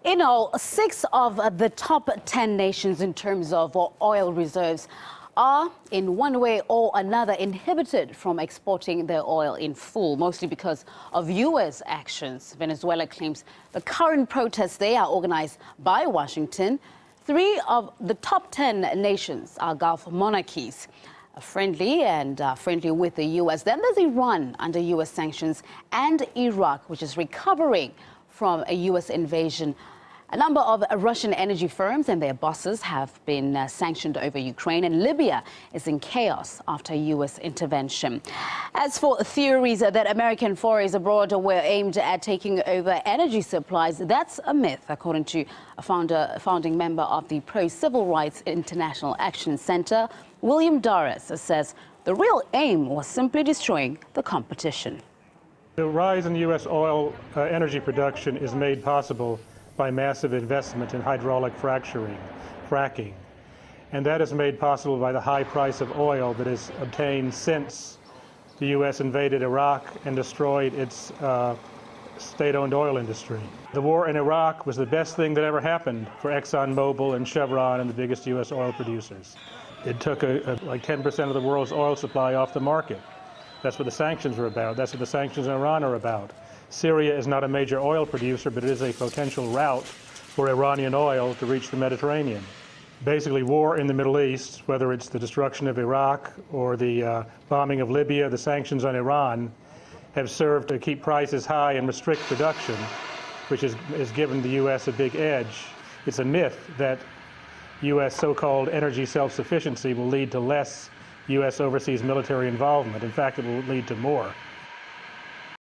In all, 6 of the top 10 nations in terms of oil reserves are, in one way or another, inhibited from exporting their oil in full, mostly because of U.S. actions. Venezuela claims the current protests there are organized by Washington. 3 of the top 10 nations are Gulf monarchies, friendly with the U.S. Then there's Iran under U.S. sanctions, and Iraq, which is recovering from a U.S. invasion. A number of Russian energy firms and their bosses have been sanctioned over Ukraine, and Libya is in chaos after U.S. intervention. As for theories that American forays abroad were aimed at taking over energy supplies, that's a myth, according to a founding member of the Pro-Civil Rights International Action Center. William Doris says the real aim was simply destroying the competition. The rise in U.S. oil energy production is made possible by massive investment in hydraulic fracking. And that is made possible by the high price of oil that is obtained since the U.S. invaded Iraq and destroyed its state-owned oil industry. The war in Iraq was the best thing that ever happened for ExxonMobil and Chevron and the biggest U.S. oil producers. It took like 10% of the world's oil supply off the market. That's what the sanctions are about. That's what the sanctions in Iran are about. Syria is not a major oil producer, but it is a potential route for Iranian oil to reach the Mediterranean. Basically, war in the Middle East, whether it's the destruction of Iraq or the bombing of Libya, the sanctions on Iran, have served to keep prices high and restrict production, which has given the U.S. a big edge. It's a myth that U.S. so-called energy self-sufficiency will lead to less U.S. overseas military involvement. In fact, it will lead to more.